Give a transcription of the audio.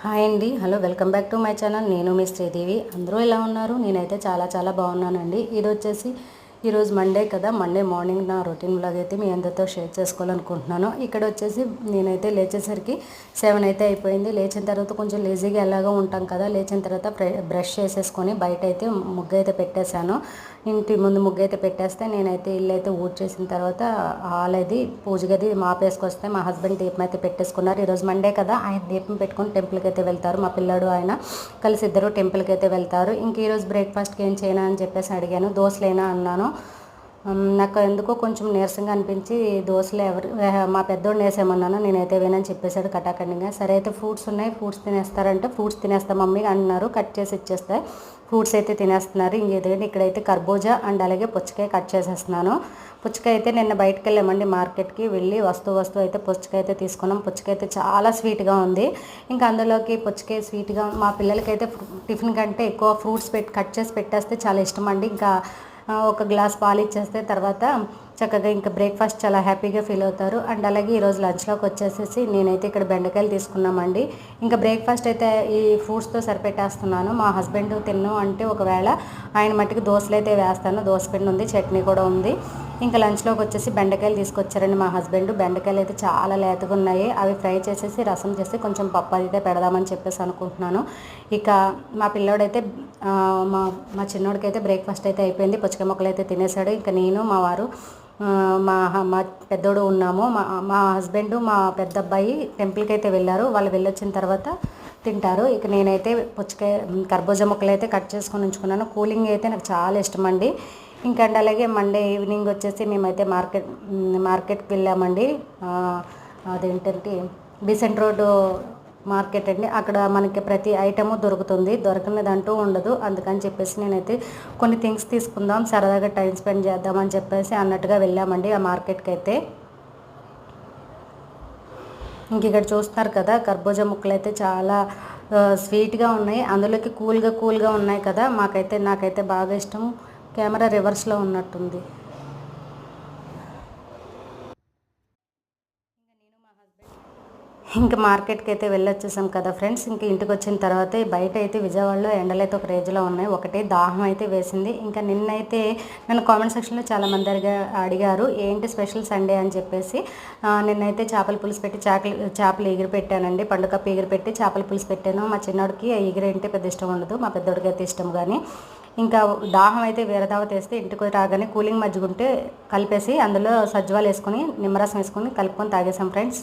Hi అండి, hello, welcome back to my channel. నేను మీ శ్రీదేవి. అందరూ ఎలా ఉన్నారు? నేనైతే చాలా బాగున్నానండి. ఈరోజు మండే కదా, మండే మార్నింగ్ నా రొటీన్ బ్లాగ్ అయితే మీ అందరితో షేర్ చేసుకోవాలనుకుంటున్నాను. ఇక్కడ వచ్చేసి నేనైతే లేచేసరికి 7 అయితే అయిపోయింది. లేచిన తర్వాత కొంచెం లేజీగా ఎలాగో ఉంటాం కదా, లేచిన తర్వాత బ్రష్ చేసేసుకొని బయట అయితే ముగ్గు అయితే పెట్టేశాను. ఇంటి ముందు ముగ్గు అయితే పెట్టేస్తే నేనైతే ఇల్లు అయితే ఊడ్చేసిన తర్వాత హాల్ అది పూజ గది మాపేసుకొస్తే మా హస్బెండ్ దీపం అయితే పెట్టేసుకున్నారు. ఈరోజు మండే కదా, ఆయన దీపం పెట్టుకొని టెంపుల్కి అయితే వెళ్తారు. మా పిల్లాడు ఆయన కలిసి ఇద్దరు టెంపుల్కి అయితే వెళ్తారు. ఇంక ఈరోజు బ్రేక్ఫాస్ట్కి ఏం చేయనా అని చెప్పేసి అడిగాను. దోశలేనా అన్నాను. నాకు ఎందుకో కొంచెం నీరసంగా అనిపించి దోశలు మా పెద్దోడు వేసేమన్నాను. నేనైతే వేనని చెప్పేశాడు కటాకండిగా. సరే అయితే ఫ్రూట్స్ ఉన్నాయి, ఫ్రూట్స్ తినేస్తారంటే ఫ్రూట్స్ తినేస్తా మమ్మీ అన్నారు. కట్ చేసి ఇచ్చేస్తే ఫ్రూట్స్ అయితే తినేస్తున్నారు. ఇంకేదంటే ఇక్కడైతే కర్బూజా అండ్ అలాగే పుచ్చకాయ కట్ చేసేస్తున్నాను. పుచ్చకాయ అయితే నిన్న బయటకు వెళ్ళామండి, మార్కెట్కి వెళ్ళి వస్తూ అయితే పుచ్చకాయ అయితే తీసుకున్నాం. పుచ్చకాయ అయితే చాలా స్వీట్గా ఉంది. ఇంకా అందులోకి పుచ్చకాయ స్వీట్గా మా పిల్లలకైతే టిఫిన్ కంటే ఎక్కువ ఫ్రూట్స్ కట్ చేసి పెట్టేస్తే చాలా ఇష్టం అండి. ఇంకా ఒక గ్లాస్ పాలు ఇచ్చేస్తే తర్వాత చక్కగా ఇంకా బ్రేక్ఫాస్ట్ చాలా హ్యాపీగా ఫీల్ అవుతారు. అండ్ అలాగే ఈరోజు లంచ్లోకి వచ్చేసేసి నేనైతే ఇక్కడ బెండకాయలు తీసుకున్నామండి. ఇంకా బ్రేక్ఫాస్ట్ అయితే ఈ ఫ్రూట్స్తో సరిపెట్టేస్తున్నాను. మా హస్బెండ్ తిన్ను అంటే ఒకవేళ ఆయన మట్టుకు దోశలు అయితే వేస్తాను. దోశ పిండి ఉంది, చట్నీ కూడా ఉంది. ఇంకా లంచ్లోకి వచ్చేసి బెండకాయలు తీసుకొచ్చారండి మా హస్బెండ్. బెండకాయలు అయితే చాలా లేతగా ఉన్నాయి. అవి ఫ్రై చేసేసి రసం చేసి కొంచెం పప్పు అయితే పెడదామని చెప్పేసి అనుకుంటున్నాను. ఇక మా పిల్లోడైతే మా చిన్నోడికైతే బ్రేక్ఫాస్ట్ అయితే అయిపోయింది. పుచ్చకాయ ముక్కలు అయితే తినేశాడు. ఇంకా నేను మా వారు మా పెద్దోడు ఉన్నాము. మా హస్బెండ్ మా పెద్ద అబ్బాయి టెంపుల్కి అయితే వెళ్ళారు. వాళ్ళు వెళ్ళొచ్చిన తర్వాత తింటారు. ఇక నేనైతే కర్బూజా ముక్కలు అయితే కట్ చేసుకొని ఉంచుకున్నాను. కూలింగ్ అయితే నాకు చాలా ఇష్టం అండి. ఇంకా అలాగే మండే ఈవినింగ్ వచ్చేసి మేమైతే మార్కెట్కి వెళ్ళామండి. అదేంటంటే బీసెంట్ రోడ్డు మార్కెట్ అండి. అక్కడ మనకి ప్రతి ఐటము దొరుకుతుంది, దొరకనిదంటూ ఉండదు. అందుకని చెప్పేసి నేనైతే కొన్ని థింగ్స్ తీసుకుందాం, సరదాగా టైం స్పెండ్ చేద్దామని చెప్పేసి అన్నట్టుగా వెళ్ళామండి ఆ మార్కెట్కి అయితే. ఇంక ఇక్కడ చూస్తున్నారు కదా, కర్బూజా ముక్కలు అయితే చాలా స్వీట్గా ఉన్నాయి. అందులోకి కూల్గా ఉన్నాయి కదా, నాకైతే బాగా ఇష్టం. కెమెరా రివర్స్లో ఉన్నట్టుంది. ఇంకా మార్కెట్కి అయితే వెళ్ళొచ్చేసాం కదా ఫ్రెండ్స్. ఇంకా ఇంటికి వచ్చిన తర్వాత బయట అయితే విజయవాడలో ఎండలైతే ఒక రేంజ్లో ఉన్నాయి. ఒకటే దాహం అయితే వేసింది. ఇంకా నిన్నైతే నన్ను కామెంట్ సెక్షన్లో చాలామంది అడిగారు ఏంటి స్పెషల్ సండే అని చెప్పేసి. నిన్నైతే చేపల పులుసు పెట్టి చేపలు ఎగిరి పెట్టానండి. పండుగ ఎగిరి పెట్టి చేపల పులుసు పెట్టాను. మా చిన్నోడికి ఎగిరి అంటే పెద్ద ఇష్టం ఉండదు, మా పెద్దోడికి అయితే ఇష్టం. కానీ ఇంకా దాహం అయితే వేరదావ తెస్తే ఇంటికి రాగానే కూలింగ్ మజ్జిగుంటే కలిపేసి అందులో సజ్జవాలు వేసుకొని నిమ్మరసం వేసుకొని కలుపుకొని తాగేసాం ఫ్రెండ్స్.